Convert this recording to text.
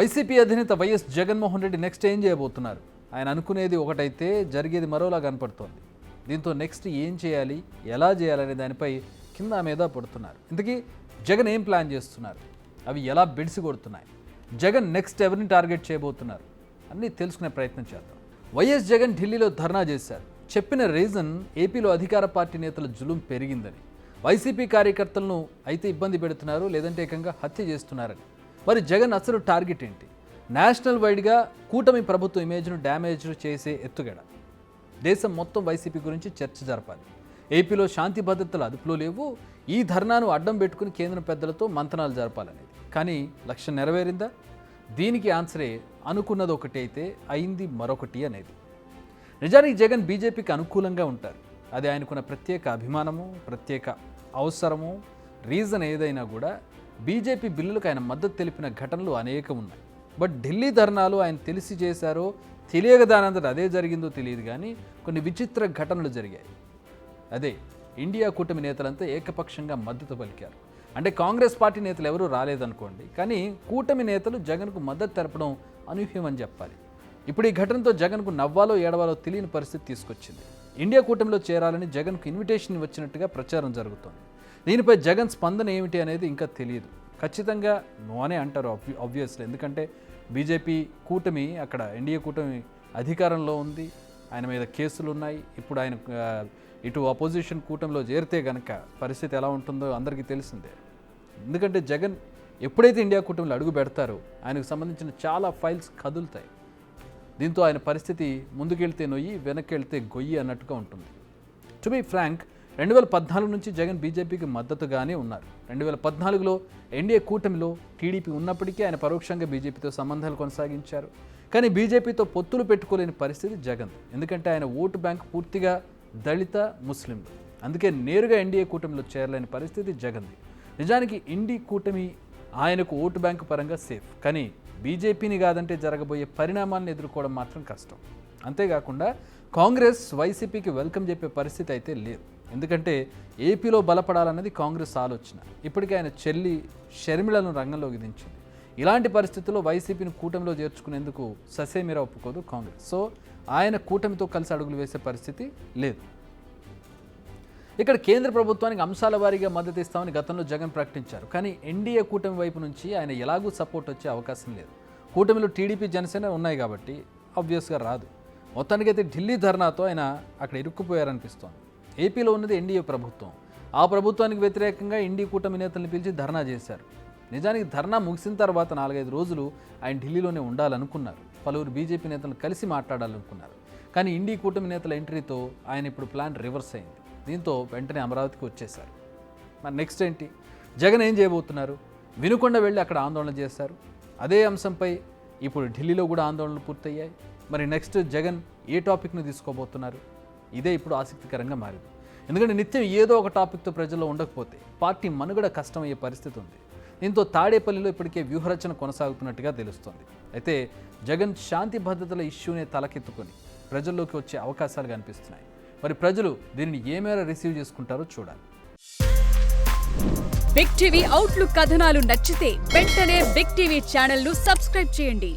YCP అధినేత YS Jaganmohan Reddy next ఏం చేయబోతున్నారు? ఆయన అనుకునేది ఒకటైతే జరిగేది మరోలా కనపడుతోంది. దీంతో నెక్స్ట్ ఏం చేయాలి, ఎలా చేయాలనే దానిపై కింద మీద పడుతున్నారు. ఇంతకీ జగన్ ఏం ప్లాన్ చేస్తున్నారు? అవి ఎలా బెడిసి కొడుతున్నాయి? జగన్ నెక్స్ట్ ఎవరిని టార్గెట్ చేయబోతున్నారు? అన్నీ తెలుసుకునే ప్రయత్నం చేద్దాం. వైఎస్ జగన్ ఢిల్లీలో ధర్నా చేశారు. చెప్పిన రీజన్ ఏపీలో అధికార పార్టీ నేతల జులుం పెరిగిందని. వైసీపీ కార్యకర్తలను అయితే ఇబ్బంది పెడుతున్నారు, లేదంటే ఏకంగా హత్య చేస్తున్నారని. మరి జగన్ అసలు టార్గెట్ ఏంటి? నేషనల్ వైడ్గా కూటమి ప్రభుత్వ ఇమేజ్ను డ్యామేజ్ చేసే ఎత్తుగడ. దేశం మొత్తం వైసీపీ గురించి చర్చ జరపాలి. ఏపీలో శాంతి భద్రతలు అదుపులో లేవు. ఈ ధర్నాను అడ్డం పెట్టుకుని కేంద్ర పెద్దలతో మంతనాలు జరపాలనేది. కానీ లక్ష్యం నెరవేరిందా? దీనికి ఆన్సరే అనుకున్నది ఒకటి అయితే అయింది మరొకటి అనేది. నిజానికి జగన్ బీజేపీకి అనుకూలంగా ఉంటారు. అది ఆయనకున్న ప్రత్యేక అభిమానము, ప్రత్యేక అవసరము, రీజన్ ఏదైనా కూడా బీజేపీ బిల్లులకు ఆయన మద్దతు తెలిపిన ఘటనలు అనేకం ఉన్నాయి. బట్ ఢిల్లీ ధర్నాలు ఆయన తెలిసి చేశారో తెలియక దానంతట అదే జరిగిందో తెలియదు, కానీ కొన్ని విచిత్ర ఘటనలు జరిగాయి. అదే ఇండియా కూటమి నేతలంతా ఏకపక్షంగా మద్దతు పలికారు. అంటే కాంగ్రెస్ పార్టీ నేతలు ఎవరూ రాలేదనుకోండి, కానీ కూటమి నేతలు జగన్కు మద్దతు తెలపడం అనూహ్యమని చెప్పాలి. ఇప్పుడు ఈ ఘటనతో జగన్కు నవ్వాలో ఏడవాలో తెలియని పరిస్థితి తీసుకొచ్చింది. ఇండియా కూటమిలో చేరాలని జగన్కు ఇన్విటేషన్ వచ్చినట్టుగా ప్రచారం జరుగుతోంది. దీనిపై జగన్ స్పందన ఏమిటి అనేది ఇంకా తెలియదు. ఖచ్చితంగా నో అనే అంటారు ఆబ్వియస్లీ, ఎందుకంటే బీజేపీ కూటమి అక్కడ ఎన్డీఏ కూటమి అధికారంలో ఉంది. ఆయన మీద కేసులు ఉన్నాయి. ఇప్పుడు ఆయన ఇటు అపోజిషన్ కూటమిలో చేరితే కనుక పరిస్థితి ఎలా ఉంటుందో అందరికీ తెలిసిందే. ఎందుకంటే జగన్ ఎప్పుడైతే ఇండియా కూటమిలో అడుగు పెడతారో ఆయనకు సంబంధించిన చాలా ఫైల్స్ కదులుతాయి. దీంతో ఆయన పరిస్థితి ముందుకెళ్తే నొయ్యి, వెనక్కి వెళ్తే గొయ్యి అన్నట్టుగా ఉంటుంది. టు బీ ఫ్రాంక్, 2014 నుంచి జగన్ బీజేపీకి మద్దతుగానే ఉన్నారు. 2014లో ఎన్డీఏ కూటమిలో టీడీపీ ఉన్నప్పటికీ ఆయన పరోక్షంగా బీజేపీతో సంబంధాలు కొనసాగించారు. కానీ బీజేపీతో పొత్తులు పెట్టుకోలేని పరిస్థితి జగన్. ఎందుకంటే ఆయన ఓటు బ్యాంక్ పూర్తిగా దళిత, ముస్లింలు. అందుకే నేరుగా ఎన్డీఏ కూటమిలో చేరలేని పరిస్థితి జగన్ది. నిజానికి ఇండి కూటమి ఆయనకు ఓటు బ్యాంకు పరంగా సేఫ్, కానీ బీజేపీని కాదంటే జరగబోయే పరిణామాలను ఎదుర్కోవడం మాత్రం కష్టం. అంతేకాకుండా కాంగ్రెస్ వైసీపీకి వెల్కమ్ చెప్పే పరిస్థితి అయితే లేదు. ఎందుకంటే ఏపీలో బలపడాలన్నది కాంగ్రెస్ ఆలోచన. ఇప్పటికే ఆయన చెల్లి షర్మిలను రంగంలోకి దించింది. ఇలాంటి పరిస్థితుల్లో వైసీపీని కూటమిలో చేర్చుకునేందుకు ససేమిరా ఒప్పుకోదు కాంగ్రెస్. సో ఆయన కూటమితో కలిసి అడుగులు వేసే పరిస్థితి లేదు. ఇక్కడ కేంద్ర ప్రభుత్వానికి అంశాల వారీగా మద్దతు ఇస్తామని గతంలో జగన్ ప్రకటించారు. కానీ ఎన్డీఏ కూటమి వైపు నుంచి ఆయన ఎలాగూ సపోర్ట్ వచ్చే అవకాశం లేదు. కూటమిలో టీడీపీ, జనసేన ఉన్నాయి కాబట్టి ఆబ్వియస్గా రాదు. మొత్తానికైతే ఢిల్లీ ధర్నాతో ఆయన అక్కడ ఇరుక్కుపోయారనిపిస్తోంది. ఏపీలో ఉన్నది ఎన్డీఏ ప్రభుత్వం. ఆ ప్రభుత్వానికి వ్యతిరేకంగా ఇండి కూటమి నేతల్ని పిలిచి ధర్నా చేశారు. నిజానికి ధర్నా ముగిసిన తర్వాత 4-5 రోజులు ఆయన ఢిల్లీలోనే ఉండాలనుకున్నారు. పలువురు బీజేపీ నేతలను కలిసి మాట్లాడాలనుకున్నారు. కానీ ఇండి కూటమి నేతల ఎంట్రీతో ఆయన ఇప్పుడు ప్లాన్ రివర్స్ అయింది. దీంతో వెంటనే అమరావతికి వచ్చేశారు. మరి నెక్స్ట్ ఏంటి? జగన్ ఏం చేయబోతున్నారు? వినుకొండ వెళ్ళి అక్కడ ఆందోళన చేశారు. అదే అంశంపై ఇప్పుడు ఢిల్లీలో కూడా ఆందోళనలు పూర్తయ్యాయి. మరి నెక్స్ట్ జగన్ ఏ టాపిక్ను తీసుకోబోతున్నారు? ఇదే ఇప్పుడు ఆసక్తికరంగా మారింది. ఎందుకంటే నిత్యం ఏదో ఒక టాపిక్తో ప్రజల్లో ఉండకపోతే పార్టీ మనుగడ కష్టమయ్యే పరిస్థితి ఉంది. దీంతో తాడేపల్లిలో ఇప్పటికే వ్యూహరచన కొనసాగుతున్నట్టుగా తెలుస్తోంది. అయితే జగన్ శాంతి భద్రతల ఇష్యూనే తలకెత్తుకొని ప్రజల్లోకి వచ్చే అవకాశాలు కనిపిస్తున్నాయి. మరి ప్రజలు దీనిని ఏ మేర రిసీవ్ చేసుకుంటారో చూడాలి. బిగ్ టీవీ అవుట్లుక్ కథనాలు నచ్చితే వెంటనే బిగ్ టీవీ ఛానల్ ను సబ్స్క్రైబ్ చేయండి.